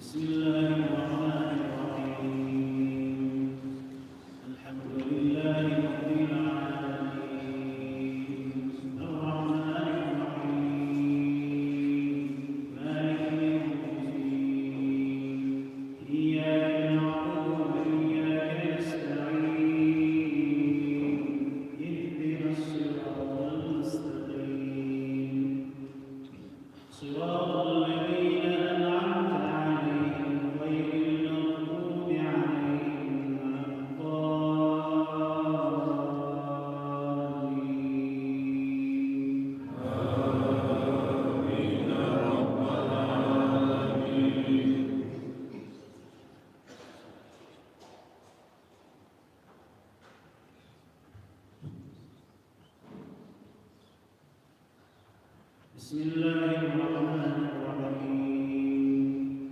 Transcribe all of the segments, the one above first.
بسم الله الرحمن الرحيم. الحمد لله رب العالمين، الرحمن الرحيم، مالك يوم الدين، إياك نعبد وإياك نستعين، اهدنا الصراط المستقيم، صراط الذين أنعمت عليهم غير المغضوب عليهم ولا الضالين. بسم الله الرحمن الرحيم.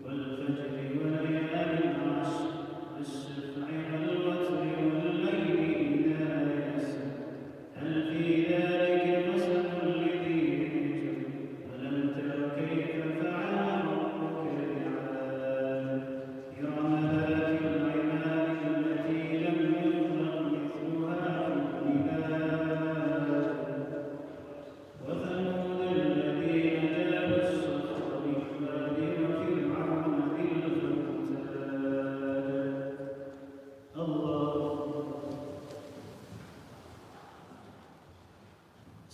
والفجر وليال العشر، والشفع والوتر والليل إذا يسر، هل في ذلك قسم لذي حجر؟ ألم تر كيف فعل ربك بعاد؟ إرم ذات العماد التي لم يخلق مثلها في البلاد، وثمود الذين جابوا الصخر بالواد، وفرعون ذي الأوتاد. الله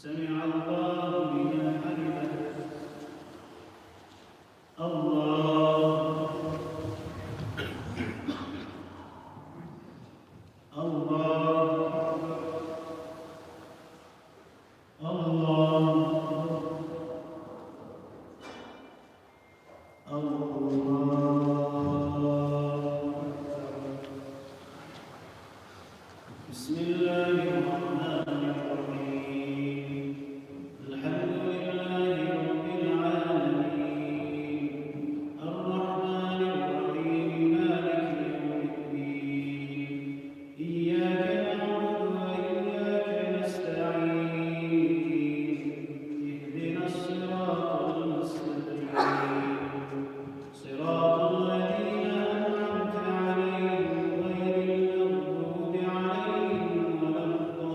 سمع الله لمن حمده. الله الله الله بسم الله الرحمن الرحيم. الحمد لله رب العالمين، الرحمن الرحيم، مالك يوم الدين، إياك نعبد وإياك نستعين، اهدنا الصراط المستقيم، صراط الذين أنعمت عليهم غير المغضوب عليهم ولا الضالين.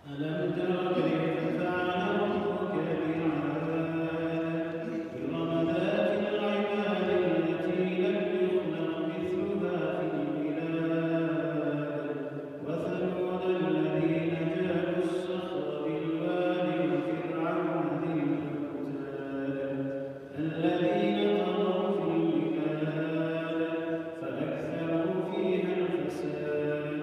ألم تر كيف فعل ربك بعاد؟ إرم ذات العماد التي لم يخلق مثلها في البلاد، وثمود الذين جابوا الصخر بالواد، وفرعون ذي الأوتاد. الذين طغوا في البلاد فأكثروا فيها الفساد،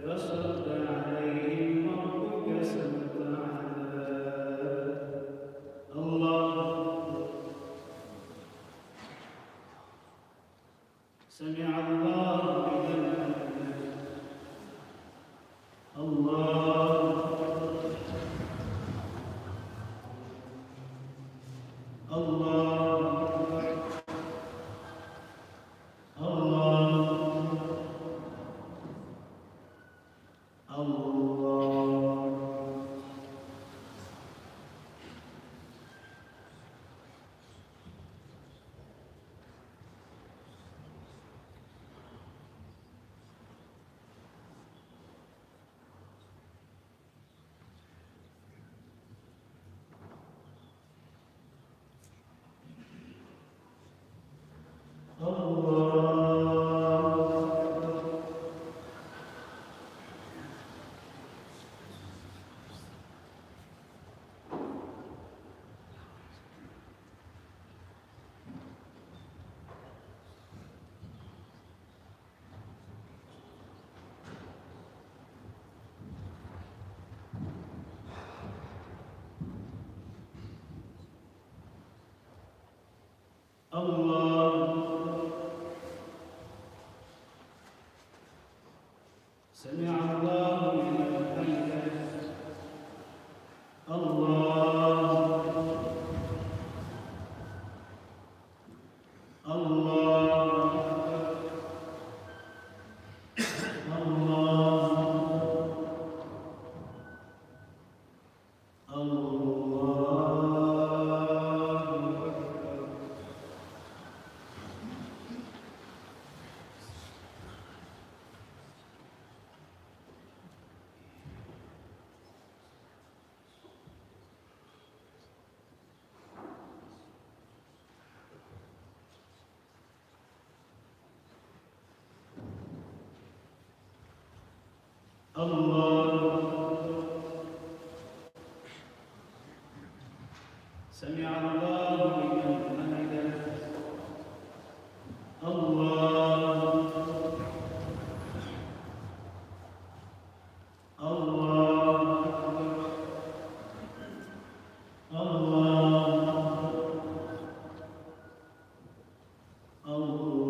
فصب عليهم ربك سوط الله سمع الله لمن حمده الله الله الله الله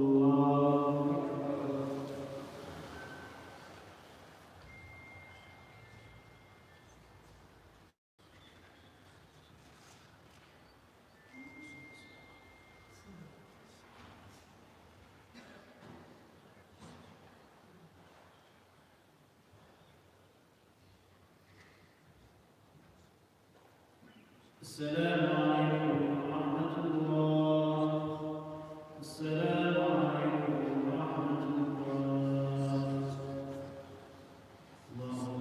السلام عليكم ورحمة الله. السلام عليكم ورحمة الله. الله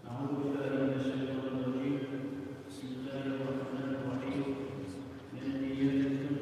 أعوذ بالله من الشيطان الرجيم. بسم الله الرحمن الرحيم. من أن يتكلم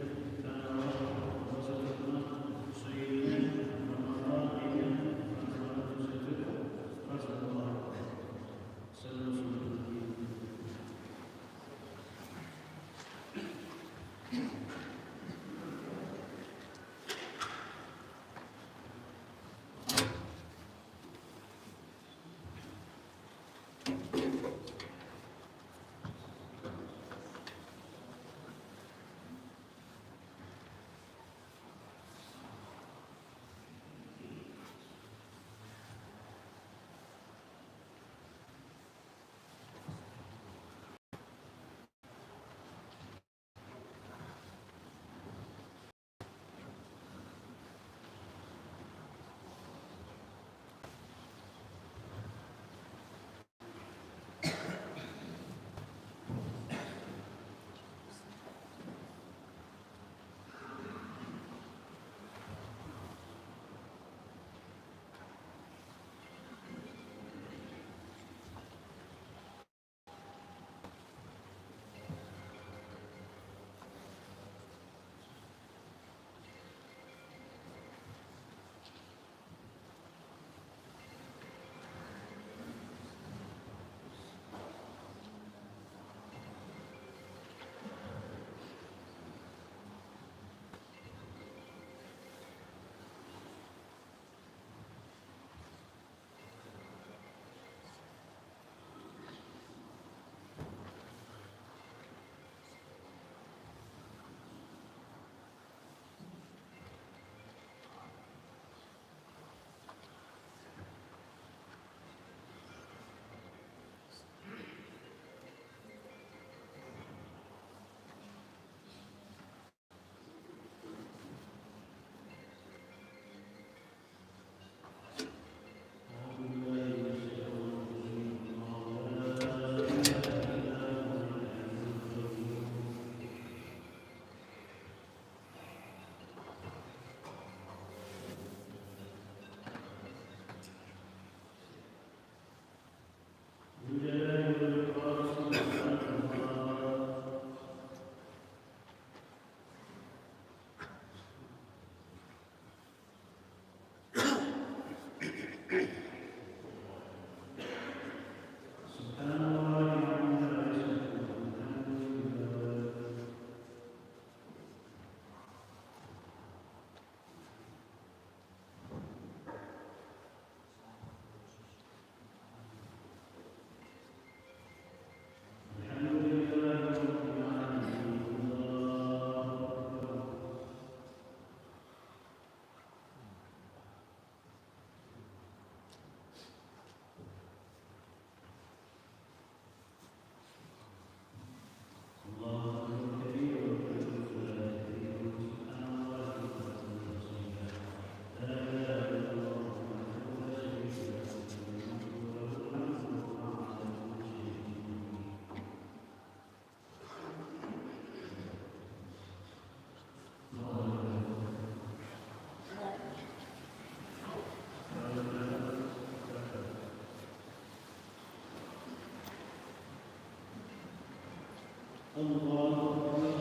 الله أكبر.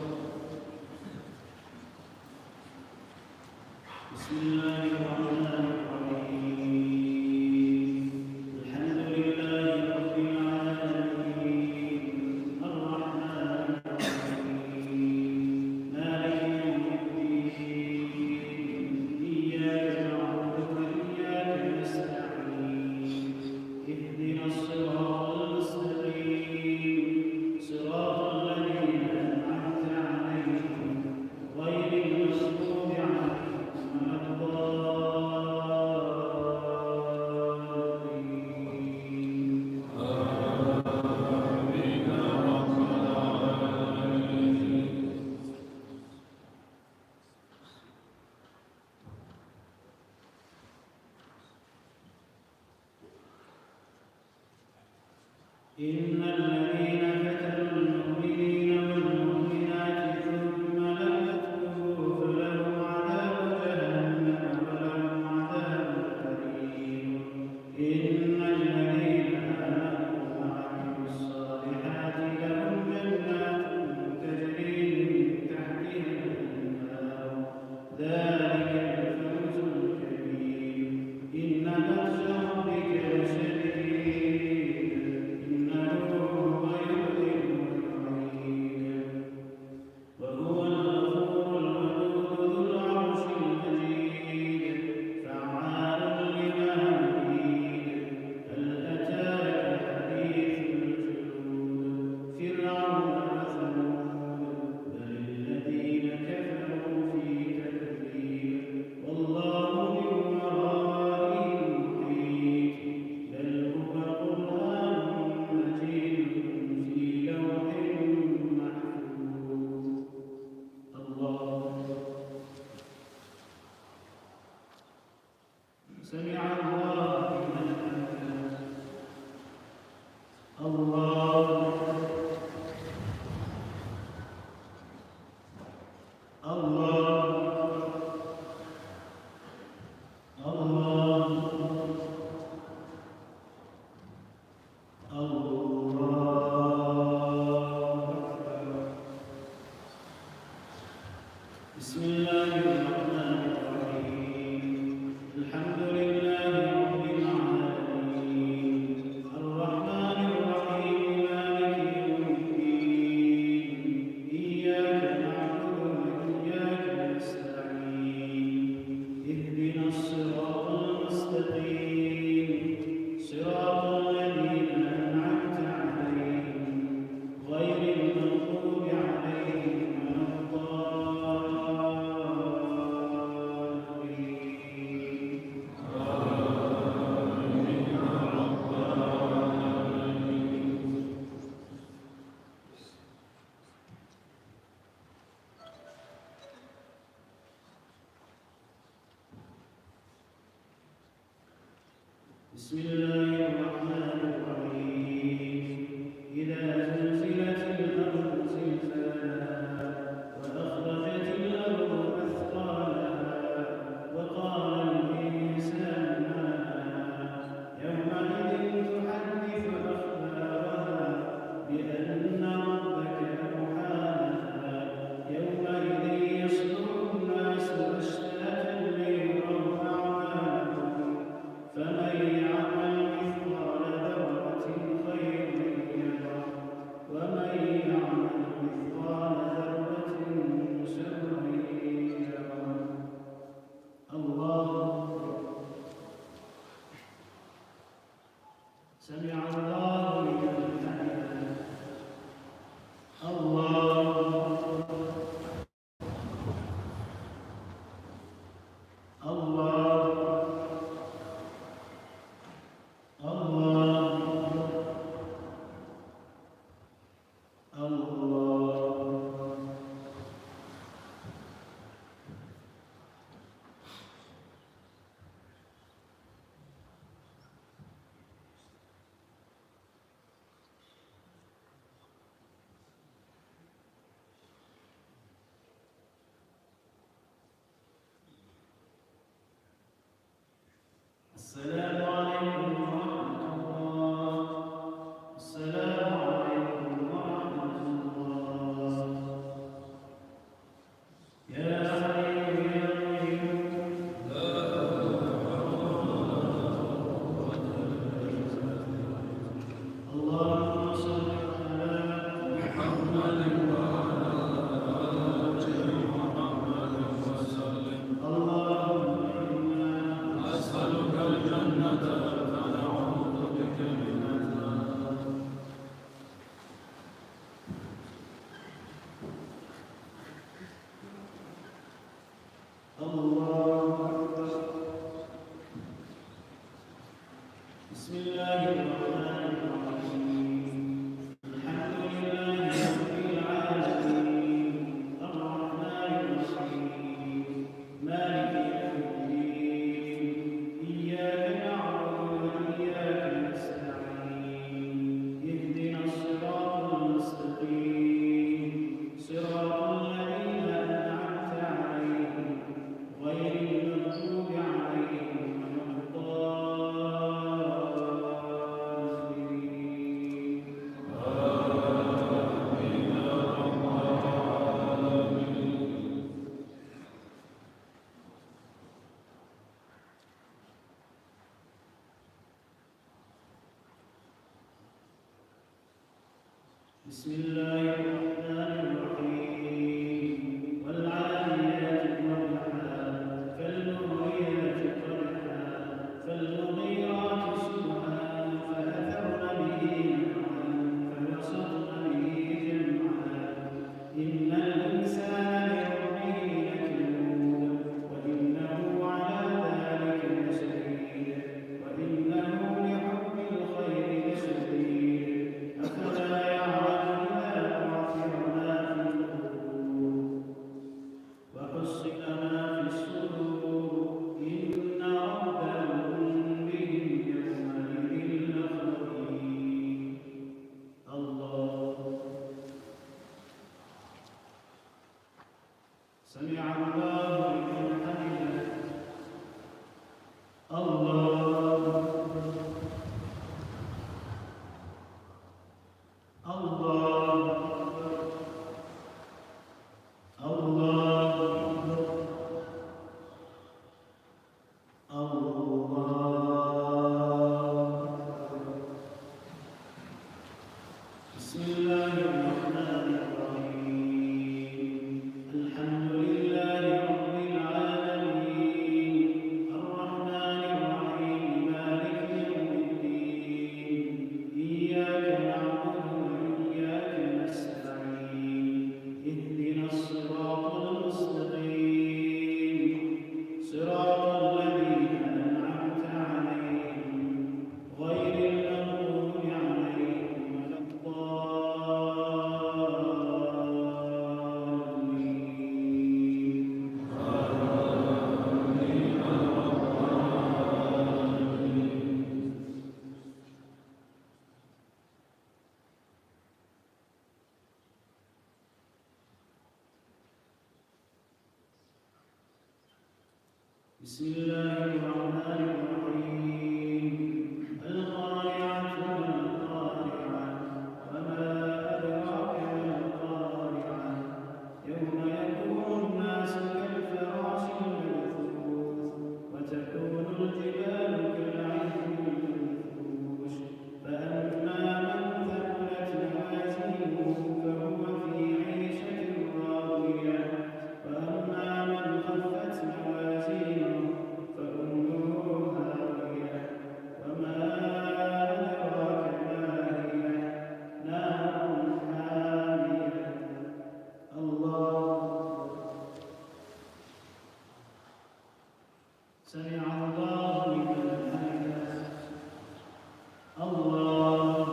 بسم الله الرحمن الرحيم. الحمد لله رب العالمين الرحمن الرحيم مالك يوم الدين إياك نعبد وإياك نستعين اهدنا الصراط المستقيم صراط الذين أنعمت عليهم غير المغضوب عليهم ولا الضالين. إن الذين فتنوا المؤمنين والمؤمنات ثم لم يتوبوا فلهم عذاب جهنم ولهم عذاب الحريق. إن الذين آمنوا وعملوا الصالحات لهم جنات تجري من تحتها الأنهار ذلك الفوز الكبير. إن بطش ربك لشديد إنه هو يبدئ ويعيد وهو الغفور الودود ذو العرش المجيد فعال لما يريد. هل أتاك حديث الجنود فرعون وثمود بل الذين كفروا في تكذيب والله من ورائهم محيط بل هو قرآن مجيد في لوح محفوظ. الله سمع الله لمن حمده. الله الله الله الله أكبر. بسم الله الرحمن الرحيم. الحمد لله رب العالمين الرحمن الرحيم مالك يوم الدين إياك نعبد وإياك نستعين اهدنا الصراط المستقيم صراط الذين أنعمت عليهم غير المغضوب عليهم ولا الضالين. بسم الله الرحمن الرحيم. إذا زلزلت الأرض زلزالها وأخرجت الأرض أثقالها وقال الإنسان ما لها يومئذ تحدث أخبارها بأن ربك أوحى لها يومئذ يصدر الناس أشتاتا ليروا أعمالهم فمن يعمل مثقال ذرة خيرا يره ومن يعمل مثقال ذرة شرا يره. الله سمع الله لمن حمده. الله الله الله الله. السلام عليكم ورحمة الله. السلام عليكم ورحمة الله. بسم الله الرحمن الرحيم والعاديات ضبحا فالمغيرات قدحا فالمغيرات صبحا فأثرن به نقعا فوسطن به جمعا إن الإنسان لربه لكنود وإنه على ذلك لشهيد وإنه لحب الخير لشديد أفلا يعلم إذا بعثر ما في القبور وحصل ما في الصدور إن ربهم بهم يومئذ لخبير الله سمع الله لمن حمده الله الله الله الله بسم الله الرحمن الرحيم الحمد لله رب العالمين الرحمن الرحيم مالك يوم الدين إياك نعبد وإياك نستعين اهدنا الصراط المستقيم صراط الذين أنعمت عليهم غير المغضوب عليهم ولا الضالين بسم الله الرحمن الرحيم القارعة ما القارعة وما أدراك ما القارعة يوم يكون الناس كالفراش المبثوث وتكون الجبال كالعهن المنفوش فأما من ثقلت موازينه فهو في عيشة راضية وأما من خفت موازينه فأمه هاوية وما أدراك ما هي نار حامية الله سمع الله لمن حمده الله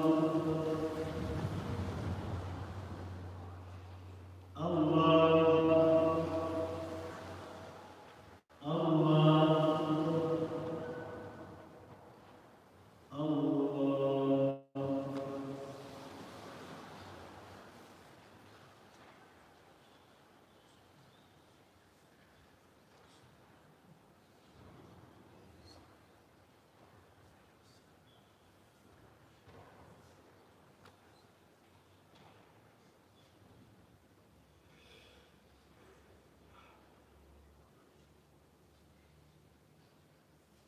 الله الله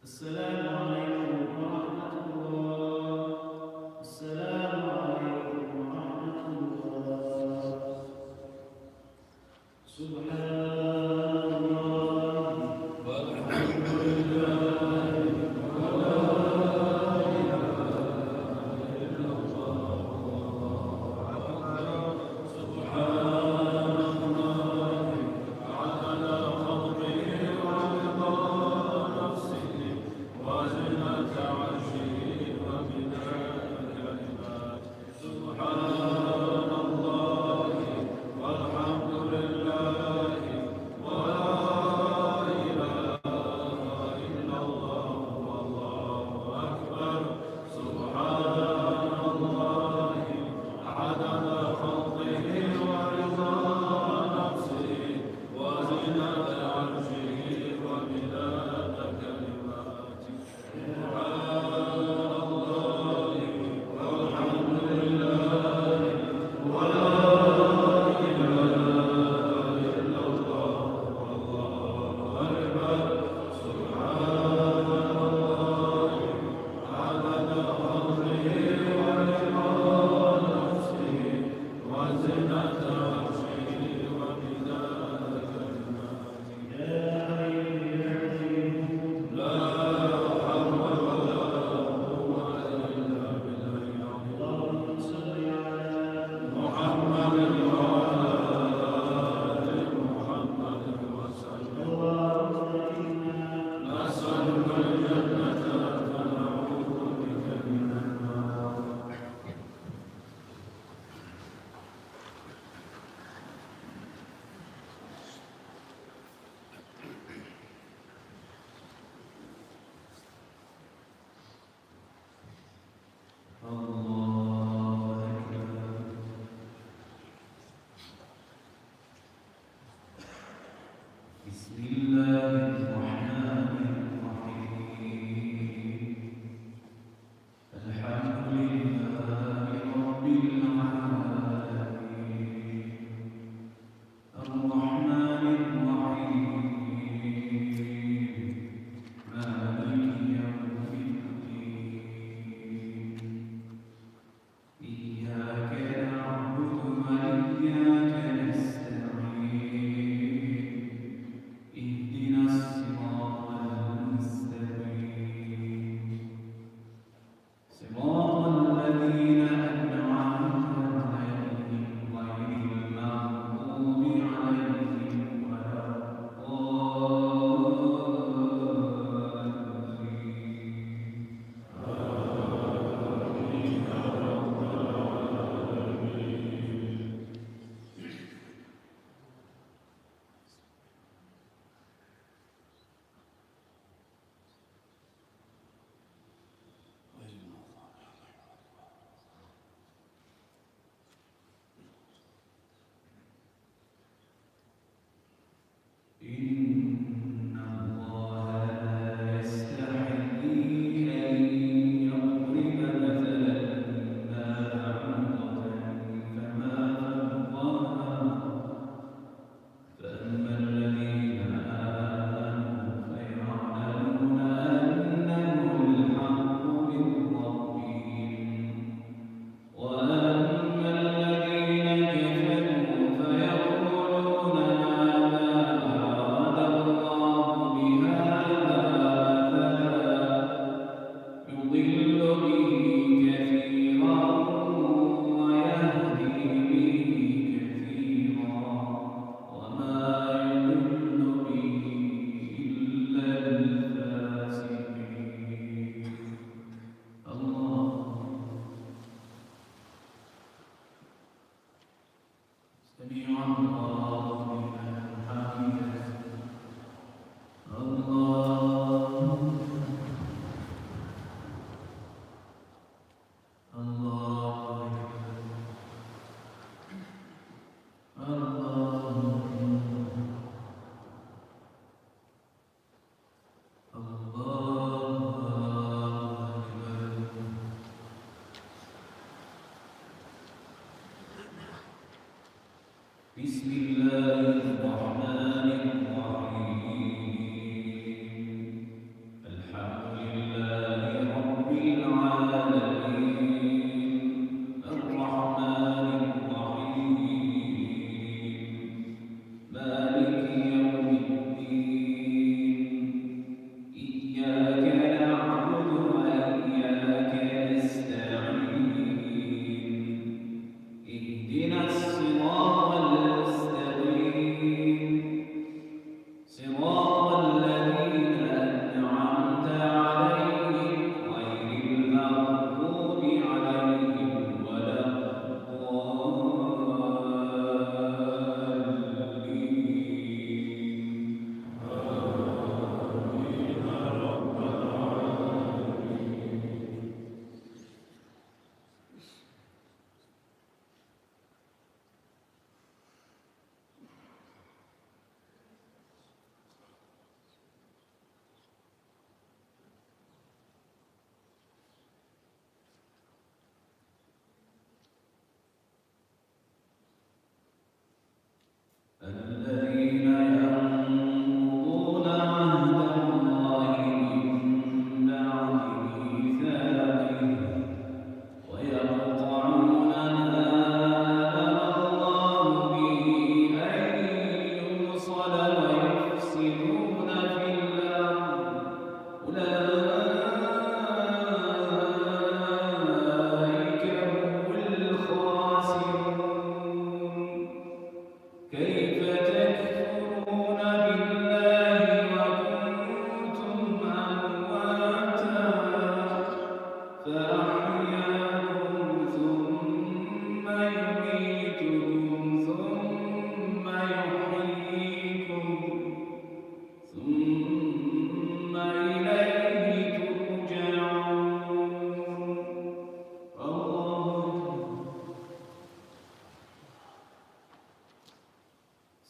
السلام عليكم ورحمة الله السلام عليكم ورحمة الله سبحان الله والحمد لله ولا إله إلا الله أكبر سبحان الله عدد خلقه ورضا نفسه وزنة عرشه ومداد كلماته سبحان الله والحمد لله ولا إله إلا الله والله أكبر سبحان الله عدد خلقه ورضا نفسه وزنة عرشه ومداد كلماته سبحان الله والحمد لله ولا إله إلا الله والله أكبر سبحان الله عدد خلقه ورضا نفسه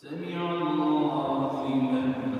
سمع الله لمن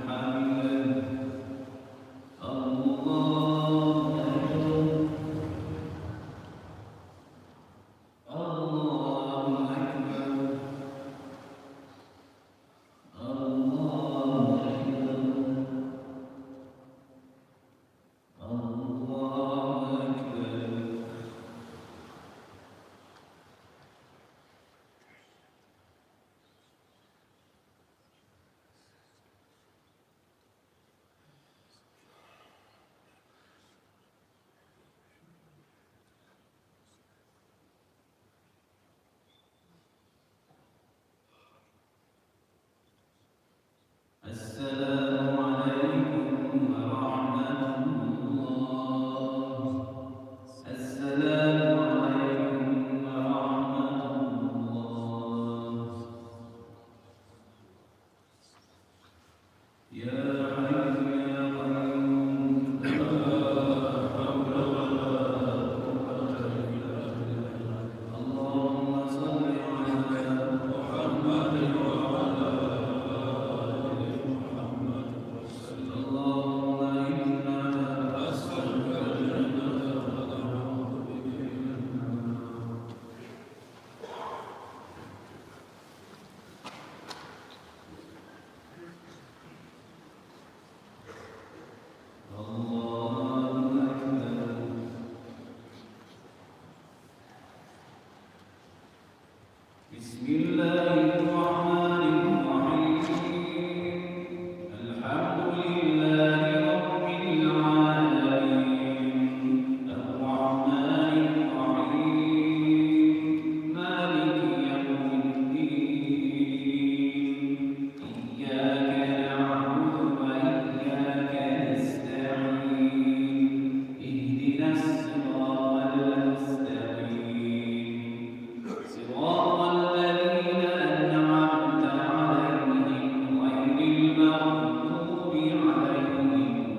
بسم الله الرحمن الرحيم الحمد لله رب العالمين الرحمن الرحيم مالك يوم الدين إياك نعبد وإياك نستعين اهدنا الصراط المستقيم صراط الذين أنعمت عليهم غير المغضوب عليهم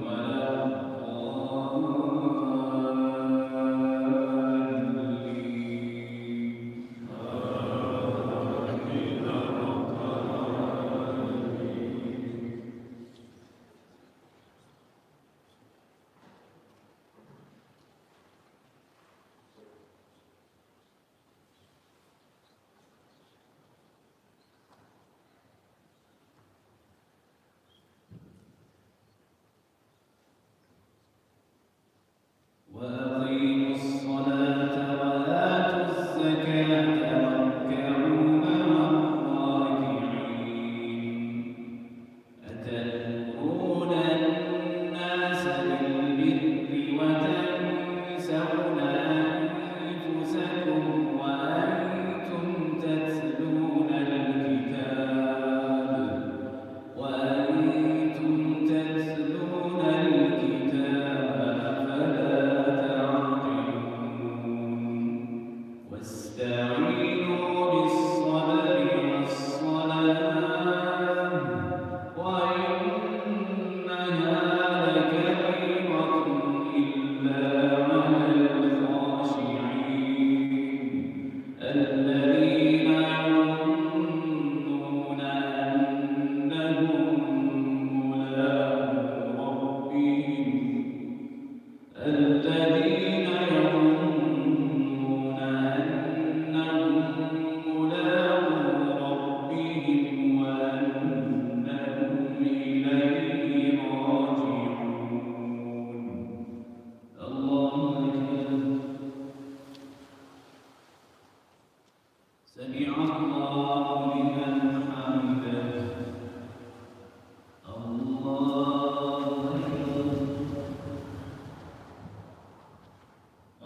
ولا الضالين. وأقيموا الصلاة وآتوا الزكاة واركعوا مع الراكعين أتأمرون الناس بالبر وتنسون أنفسكم وأنتم تتلون الكتاب أفلا تعقلون واستعينوا بالصبر والصلاة وإنها لكبيرة إلا على الخاشعين الذين يظنون أنهم ملاقو ربهم وأنهم إليه راجعون. الله أكبر. سمع الله لمن حمده. الله أكبر.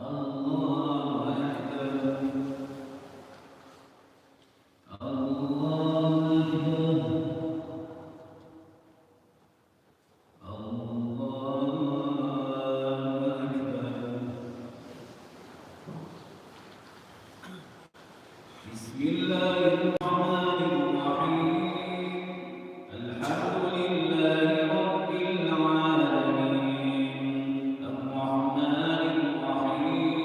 الله أكبر. الله أكبر. الله أكبر. بسم الله الرحمن الرحيم الحمد لله رب العالمين الرحمن الرحيم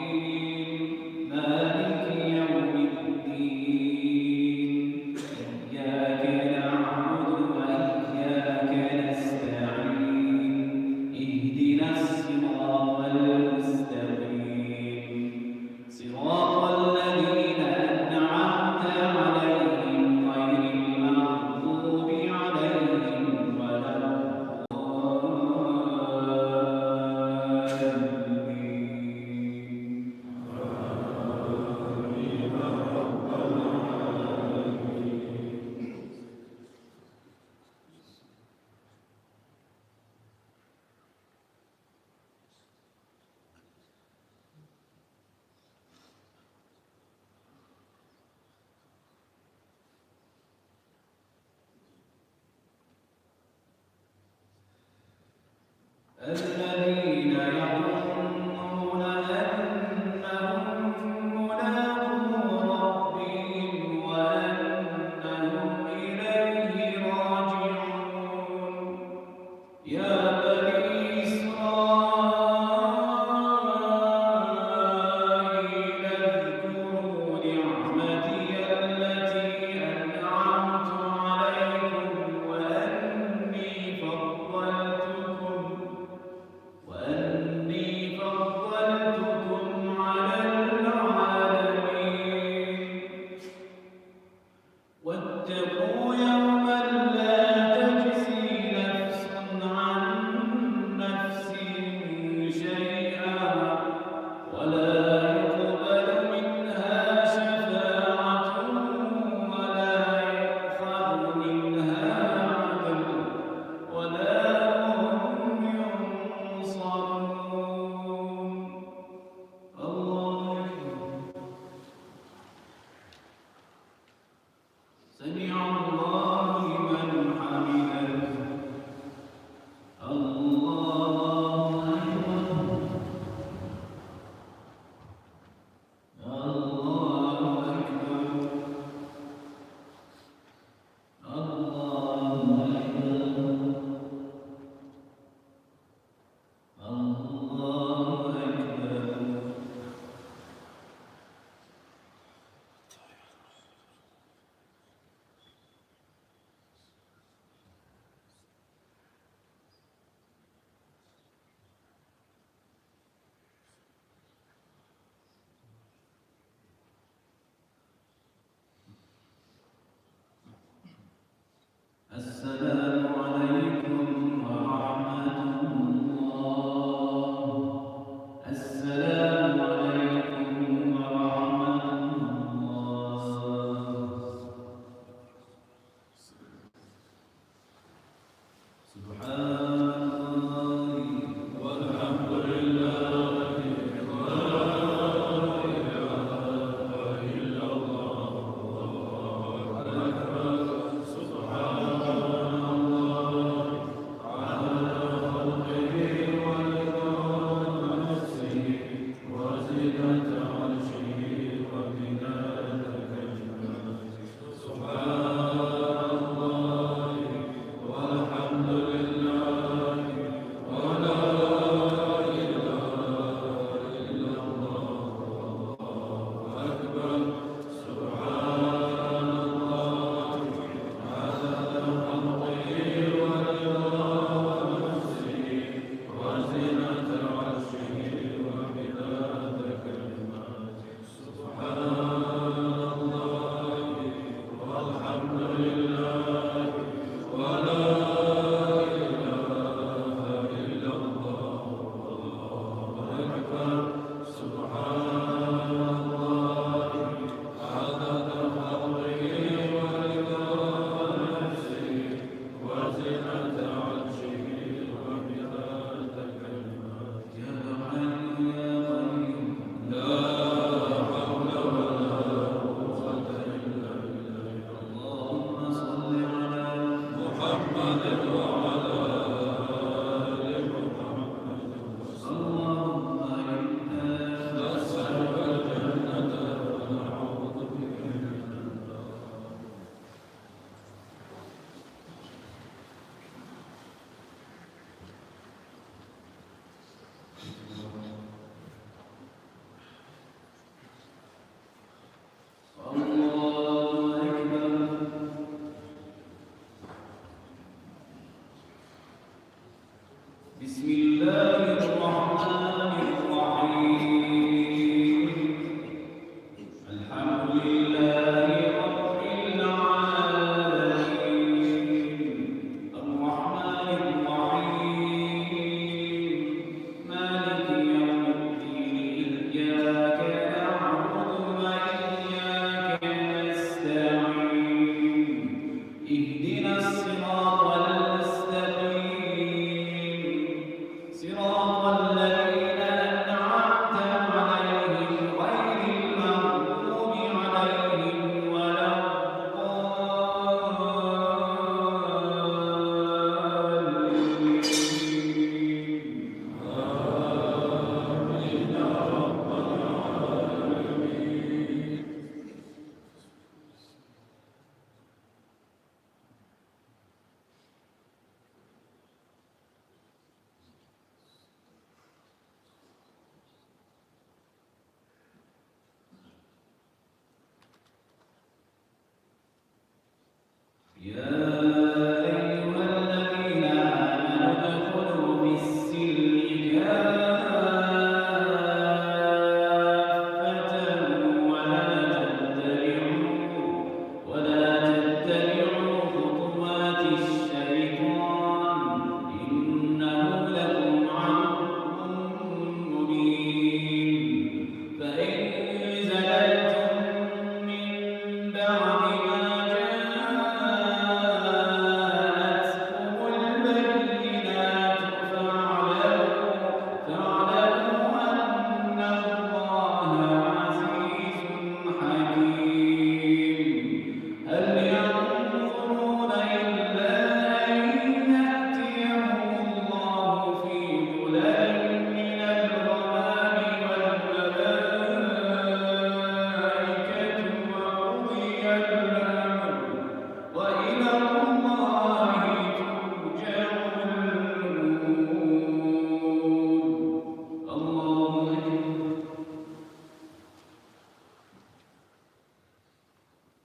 مالك يوم الدين إياك نعبد وإياك نستعين اهدنا الصراط المستقيم صراط الذين أنعمت عليهم غير المغضوب عليهم ولا الضالين. الذين يظنون أنهم ملاقو ربهم وأنهم إليه راجعون. يا بني إسرائيل اذكروا نعمتي التي أنعمت عليكم وأني فضلتكم على العالمين. واتقوا يوما لا تجزي نفس عن نفس شيئا ولا يقبل منها شفاعة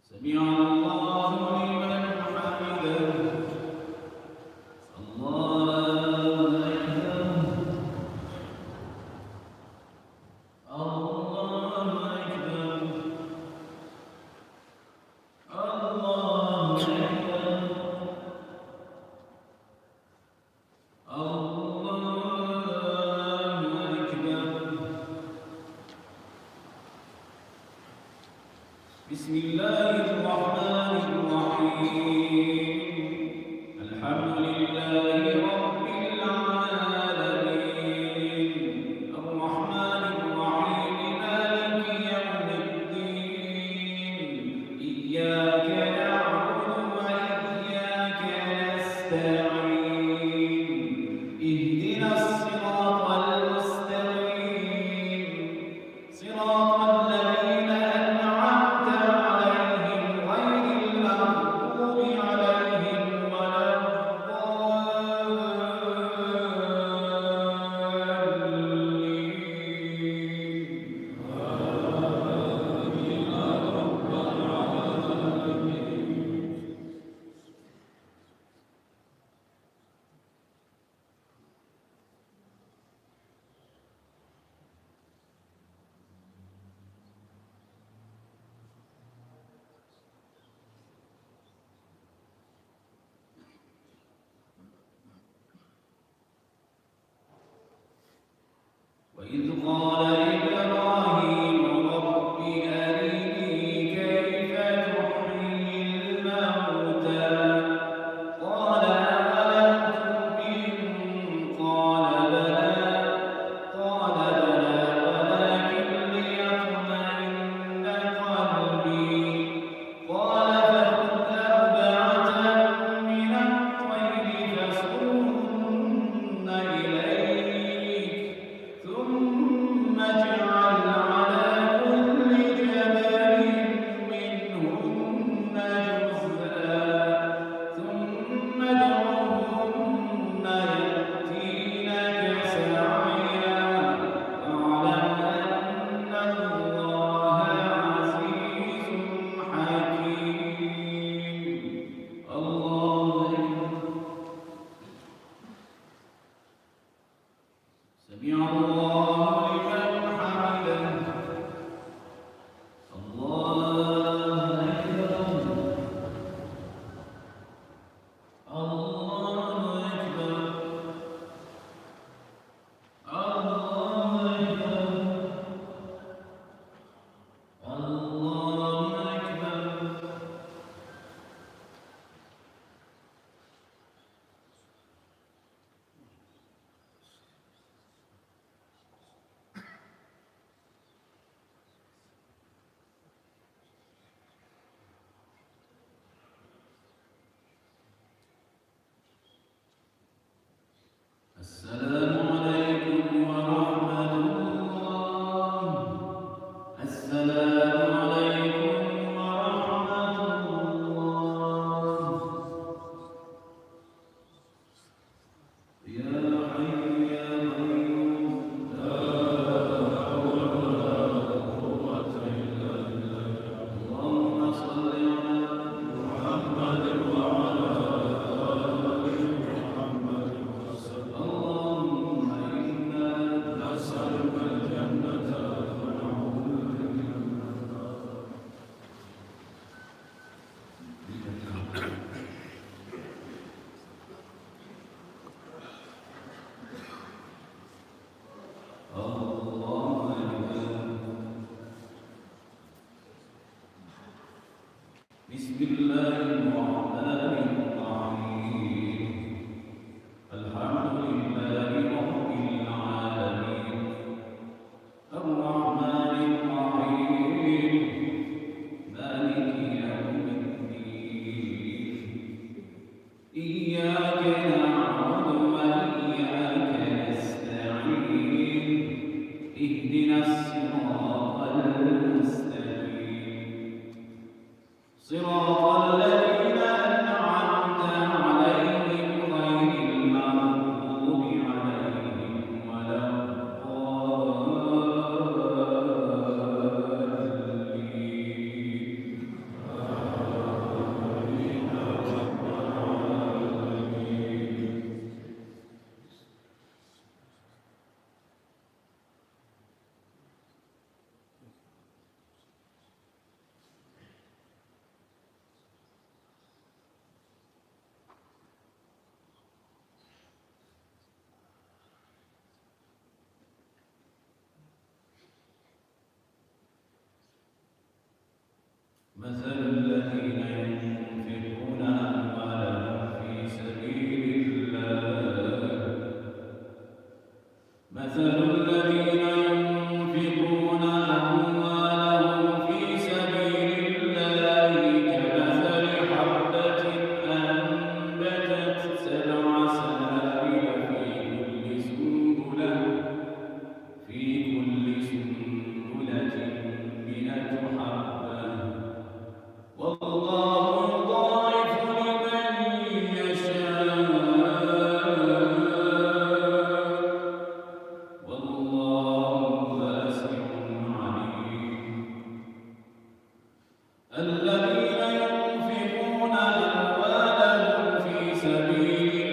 سمع الله لمن حمده الله أكبر الله أكبر الله أكبر الله أكبر بسم الله الرحمن الرحيم الحمد لله رب العالمين الرحمن الرحيم مالك يوم الدين إياك نعبد وإياك نستعين اهدنا الصراط المستقيم صراط الذين أنعمت عليهم غير المغضوب عليهم ولا وإذ قال إبراهيم رب أرني كيف تحيي الموتى قال أولم تؤمن قال بلى ولكن ليطمئن قلبي قال فخذ أربعة من الطير فصرهن إليك ثم اجعل على كل جبل منهن جزءا ثم ادعهن يأتينك سعيا واعلم أن الله عزيز حكيم الله أكبر سمع الله لمن حمده الله أكبر الله أكبر الله أكبر الله أكبر السلام عليكم ورحمة الله السلام عليكم ورحمة الله يا حي يا قيوم لا حول ولا قوة إلا بالله اللهم صل على محمد وعلى آل محمد اللهم إنا نسألك الجنة ونعوذ بك من النار الله أكبر بسم الله الرحمن الرحيم الحمد لله رب العالمين الرحمن الرحيم مالك يوم الدين إياك نعبد وإياك نستعين اهدنا الصراط المستقيم صراط الذين أنعمت عليهم غير المغضوب عليهم ولا الضالين أموالهم في سبيل